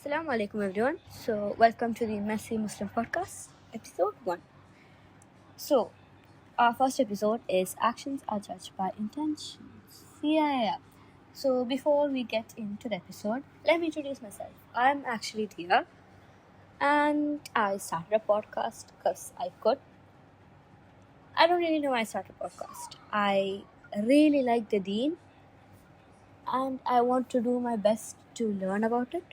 Assalamu alaikum everyone. So welcome to the Messy Muslim Podcast, episode 1. So our first episode is Actions Are Judged by Intentions. Yeah. So before we get into the episode, let me introduce myself. I'm actually Dia and I started a podcast because I could. I don't really know why I started a podcast. I really like the deen and I want to do my best to learn about it.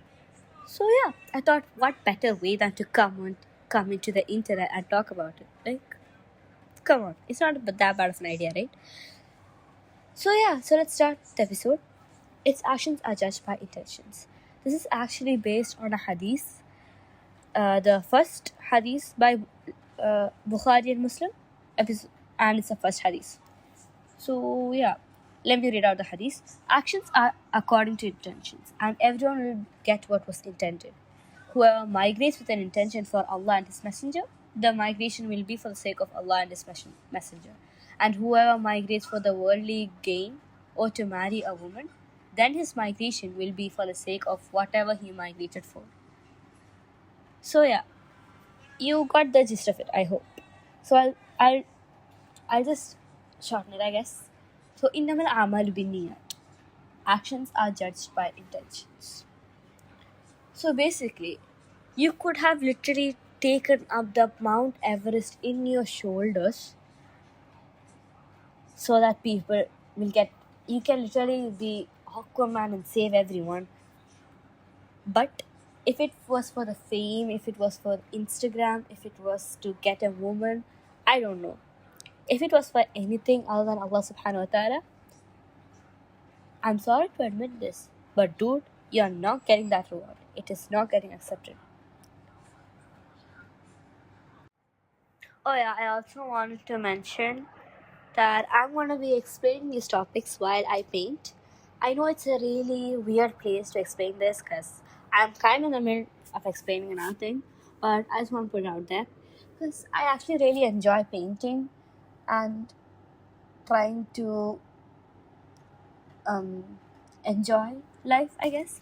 So yeah, I thought what better way than to come into the internet and talk about it. Like, come on, it's not that bad of an idea, right? So yeah, so let's start the episode. Its actions are judged by intentions. This is actually based on a hadith, the first hadith by Bukhari and Muslim, and it's the first hadith. So yeah, let me read out the hadith. Actions are according to intentions, and everyone will get what was intended. Whoever migrates with an intention for Allah and His Messenger, the migration will be for the sake of Allah and His Messenger. And whoever migrates for the worldly gain or to marry a woman, then his migration will be for the sake of whatever he migrated for. So yeah, you got the gist of it, I hope. So I'll just shorten it, I guess. So innamal amal binniyat. Actions are judged by intentions. So basically, you could have literally taken up the Mount Everest in your shoulders so that people will get. You can literally be Aquaman and save everyone. But if it was for the fame, if it was for Instagram, if it was to get a woman, I don't know. If it was for anything other than Allah subhanahu wa ta'ala, I'm sorry to admit this, but dude, you're not getting that reward. It is not getting accepted. Oh yeah, I also wanted to mention that I'm going to be explaining these topics while I paint. I know it's a really weird place to explain this because I'm kind of in the middle of explaining another thing, but I just want to put it out there because I actually really enjoy painting and trying to enjoy life, I guess.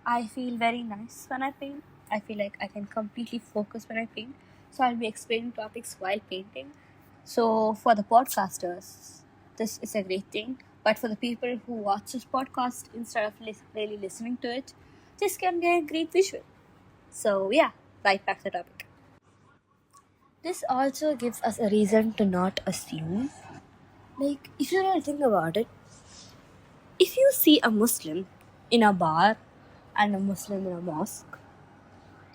I feel very nice when I paint. I feel like I can completely focus when I paint. So I'll be explaining topics while painting. So for the podcasters, this is a great thing. But for the people who watch this podcast instead of really listening to it, this can get a great visual. So yeah, right back to the topic. This also gives us a reason to not assume. Like, if you really think about it, if you see a Muslim in a bar and a Muslim in a mosque,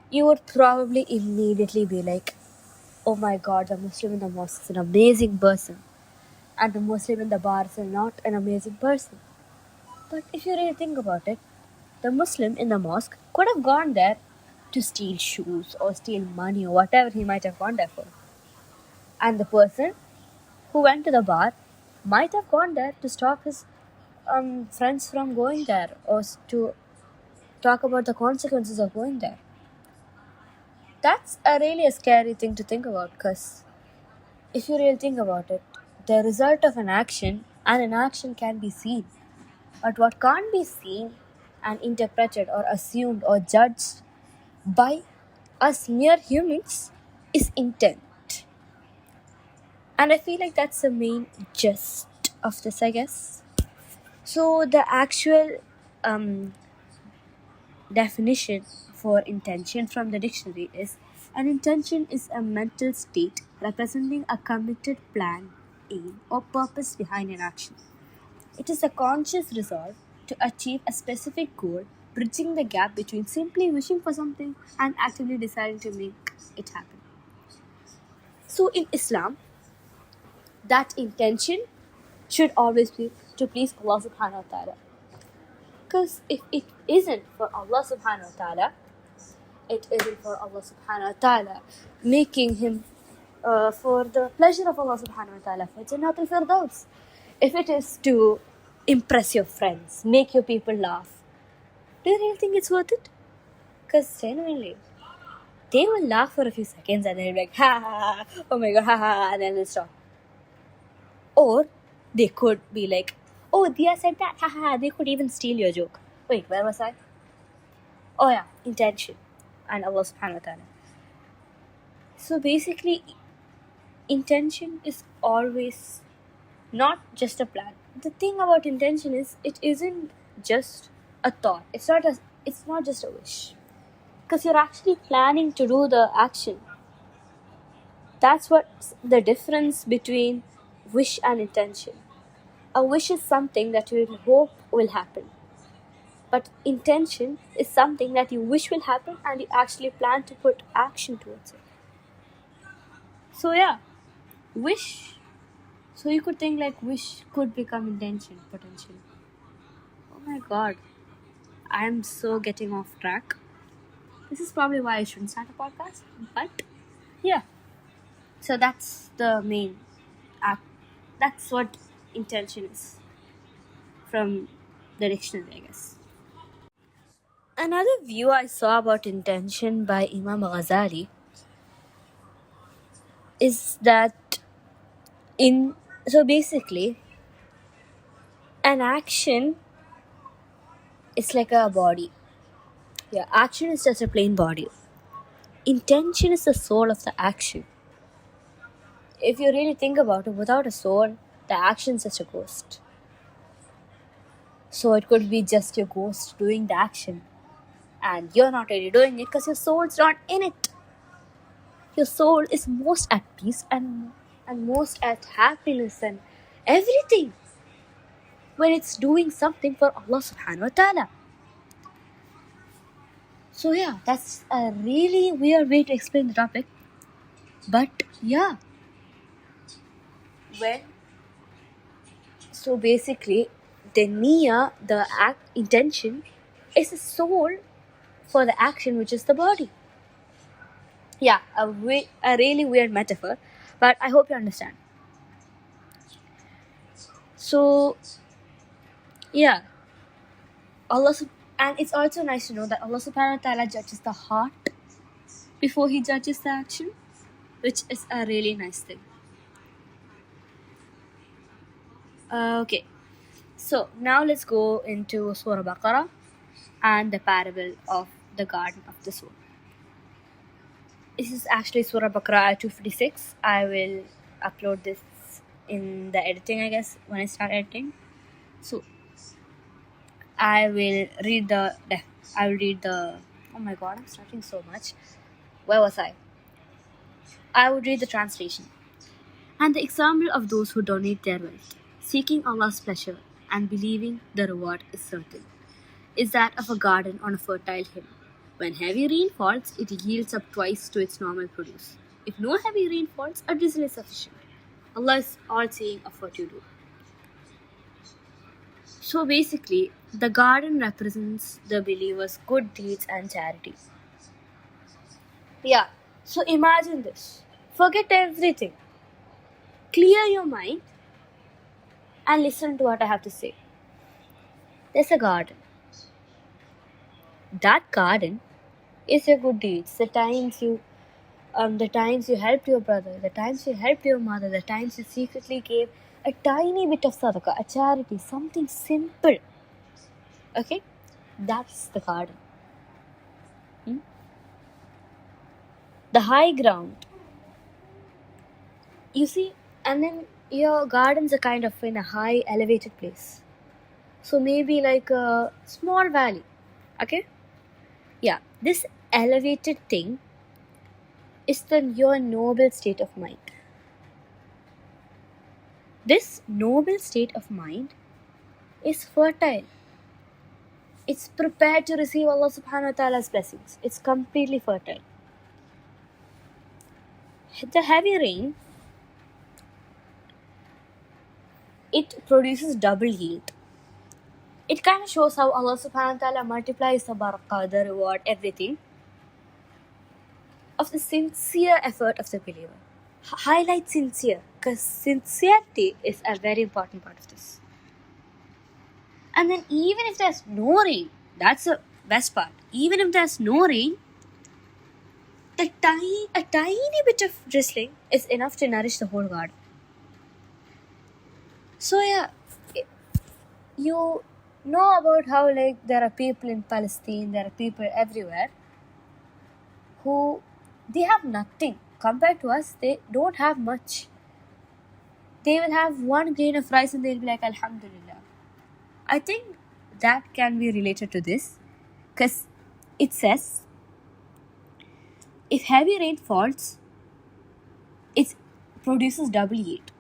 you would probably immediately be like, oh my god, the Muslim in the mosque is an amazing person, and the Muslim in the bar is not an amazing person. But if you really think about it, the Muslim in the mosque could have gone there to steal shoes or steal money or whatever he might have gone there for. And the person who went to the bar might have gone there to stop his friends from going there or to talk about the consequences of going there. That's really a scary thing to think about because if you really think about it, the result of an action and an action can be seen. But what can't be seen and interpreted or assumed or judged by us mere humans is intent. And I feel like that's the main gist of this, I guess. So the actual definition for intention from the dictionary is an intention is a mental state representing a committed plan, aim, or purpose behind an action. It is a conscious resolve to achieve a specific goal, bridging the gap between simply wishing for something and actively deciding to make it happen. So in Islam, that intention should always be to please Allah subhanahu wa ta'ala. Because if it isn't for Allah subhanahu wa ta'ala, it isn't for Allah subhanahu wa ta'ala, making him for the pleasure of Allah subhanahu wa ta'ala, for Jannatul Firdaus. If it is to impress your friends, make your people laugh, do you really think it's worth it? Because genuinely, they will laugh for a few seconds and they'll be like, ha ha ha, oh my god, ha ha, and then they'll stop. Or they could be like, oh, Dia said that, ha ha, they could even steal your joke. Wait, where was I? Oh yeah, intention and Allah subhanahu wa ta'ala. So basically, intention is always not just a plan. The thing about intention is it isn't just a thought. It's not just a wish. Because you're actually planning to do the action. That's what's the difference between wish and intention. A wish is something that you hope will happen. But intention is something that you wish will happen and you actually plan to put action towards it. So yeah, wish. So you could think like wish could become intention potentially. Oh my god, I'm so getting off track. This is probably why I shouldn't start a podcast. But yeah, so that's the main act. That's what intention is from the dictionary, I guess. Another view I saw about intention by Imam Ghazali is that so basically an action is like a body. Yeah, action is just a plain body. Intention is the soul of the action. If you really think about it, without a soul, the action is just a ghost. So it could be just your ghost doing the action. And you're not really doing it because your soul's not in it. Your soul is most at peace and most at happiness and everything when it's doing something for Allah subhanahu wa ta'ala. So yeah, that's a really weird way to explain the topic. But yeah. So basically, the niya, the intention, is the soul for the action, which is the body. Yeah, a really weird metaphor, but I hope you understand. So, yeah, and it's also nice to know that Allah subhanahu wa ta'ala judges the heart before He judges the action, which is a really nice thing. Okay, so now let's go into Surah Baqarah and the parable of the Garden of the Soul. This is actually Surah Baqarah 256. I will upload this in the editing, I guess, when I start editing. So I will read the oh my god, I'm starting so much. Where was I? I would read the translation. And the example of those who donate their wealth, seeking Allah's pleasure and believing the reward is certain, is that of a garden on a fertile hill. When heavy rain falls, it yields up twice to its normal produce. If no heavy rain falls, a drizzle is sufficient. Allah is all-seeing of what you do. So basically, the garden represents the believer's good deeds and charity. Yeah, so imagine this. Forget everything. Clear your mind and listen to what I have to say. There's a garden. That garden is your good deeds. The times you helped your brother, the times you helped your mother, the times you secretly gave a tiny bit of sadaqah, a charity, something simple. Okay? That's the garden. The high ground. You see, and then your gardens are kind of in a high elevated place. So maybe like a small valley. Okay? Yeah, this elevated thing is your noble state of mind. This noble state of mind is fertile. It's prepared to receive Allah subhanahu wa ta'ala's blessings. It's completely fertile. The heavy rain, it produces double yield. It kind of shows how Allah subhanahu wa ta'ala multiplies the barakah, the reward, everything of the sincere effort of the believer. Highlight sincere, because sincerity is a very important part of this. And then even if there's no rain, that's the best part. Even if there's no rain, a tiny bit of drizzling is enough to nourish the whole garden. So yeah, know about how like there are people in Palestine, there are people everywhere who they have nothing compared to us. They don't have much. They will have one grain of rice and they'll be like Alhamdulillah. I think that can be related to this because it says if heavy rain falls, it produces double yield.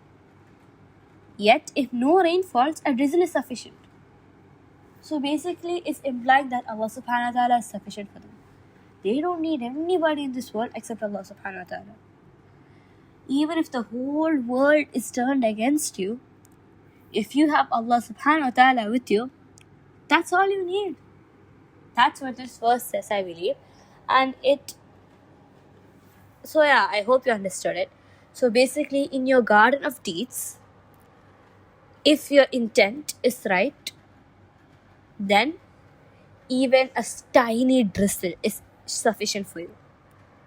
Yet if no rain falls, a drizzle is sufficient. So basically, it's implying that Allah subhanahu wa ta'ala is sufficient for them. They don't need anybody in this world except Allah subhanahu wa ta'ala. Even if the whole world is turned against you, if you have Allah subhanahu wa ta'ala with you, that's all you need. That's what this verse says, I believe. And so yeah, I hope you understood it. So basically, in your garden of deeds, if your intent is right, then even a tiny drizzle is sufficient for you.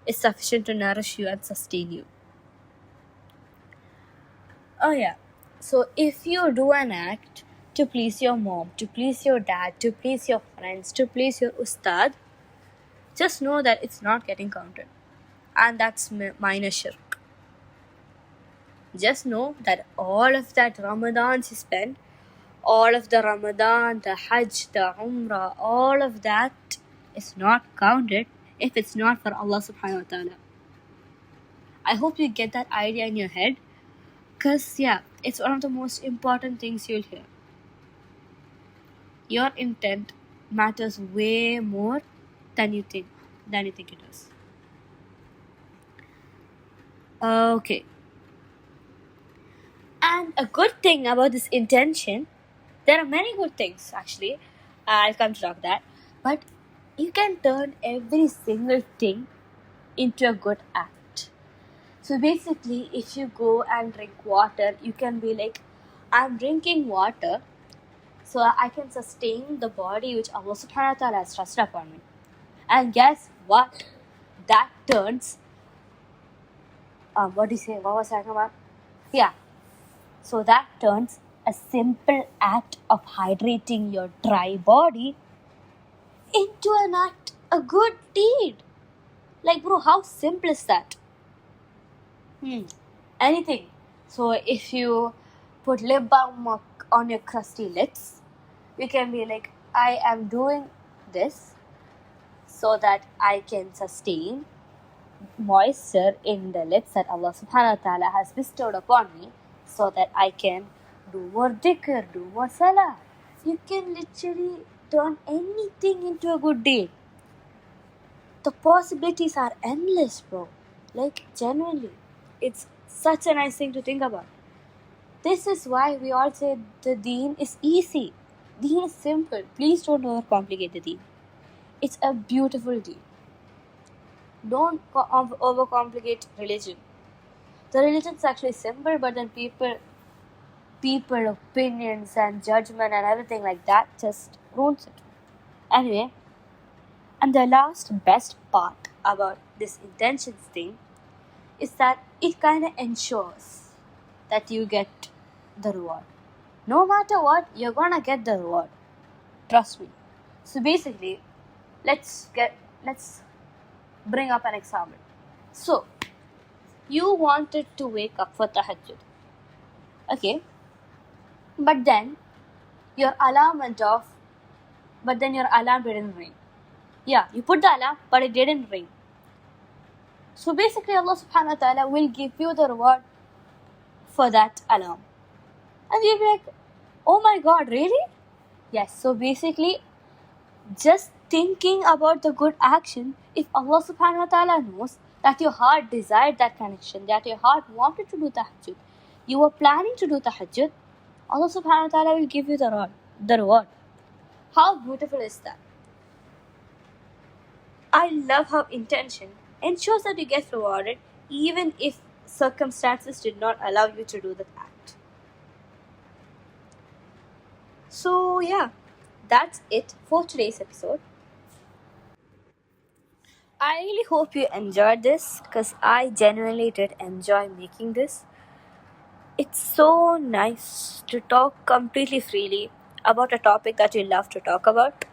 It's sufficient to nourish you and sustain you. Oh yeah. So if you do an act to please your mom, to please your dad, to please your friends, to please your ustad, just know that it's not getting counted. And that's minor shirk. Just know that all of that Ramadan you spend, all of the Ramadan, the Hajj, the Umrah, all of that is not counted if it's not for Allah subhanahu wa ta'ala. I hope you get that idea in your head, because yeah, it's one of the most important things you'll hear. Your intent matters way more than you think it does. Okay. And a good thing about this intention, there are many good things actually. I'll come to talk that. But you can turn every single thing into a good act. So basically, if you go and drink water, you can be like, I'm drinking water so I can sustain the body which Allah subhanahu wa ta'ala has trusted upon me. And guess what? That turns, what was I talking about? Yeah. So that turns a simple act of hydrating your dry body into an act, a good deed. Like bro, how simple is that? Anything. So if you put lip balm on your crusty lips, you can be like, I am doing this so that I can sustain moisture in the lips that Allah subhanahu wa ta'ala has bestowed upon me, so that I can do more dhikr, do more salah. You can literally turn anything into a good deed. The possibilities are endless, bro. Like, genuinely. It's such a nice thing to think about. This is why we all say the deen is easy. Deen is simple. Please don't overcomplicate the deen. It's a beautiful deen. Don't overcomplicate religion. The religion is actually simple, but then people opinions and judgment and everything like that just ruins it. Anyway, and the last best part about this intentions thing is that it kind of ensures that you get the reward. No matter what, you're gonna get the reward. Trust me. So basically, let's bring up an example. So, you wanted to wake up for tahajjud. Okay. But then your alarm went off, but then your alarm didn't ring. Yeah, you put the alarm, but it didn't ring. So basically, Allah subhanahu wa ta'ala will give you the reward for that alarm. And you'll be like, oh my God, really? Yes, so basically, just thinking about the good action, if Allah subhanahu wa ta'ala knows that your heart desired that connection, that your heart wanted to do tahajjud, you were planning to do tahajjud, Allah subhanahu wa ta'ala will give you the reward. How beautiful is that? I love how intention ensures that you get rewarded even if circumstances did not allow you to do that act. So yeah, that's it for today's episode. I really hope you enjoyed this, because I genuinely did enjoy making this. It's so nice to talk completely freely about a topic that we love to talk about.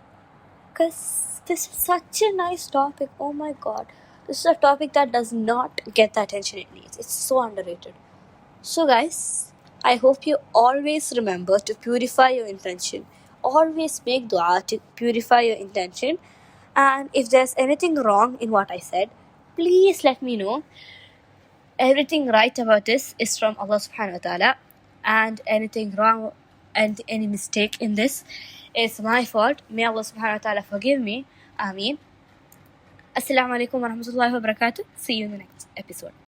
Because this is such a nice topic. Oh my god. This is a topic that does not get the attention it needs. It's so underrated. So, guys, I hope you always remember to purify your intention. Always make dua to purify your intention. And if there's anything wrong in what I said, please let me know. Everything right about this is from Allah subhanahu wa ta'ala, and anything wrong and any mistake in this is my fault. May Allah subhanahu wa ta'ala forgive me. Ameen. Assalamu alaikum wa rahmatullahi wa barakatuh. See you in the next episode.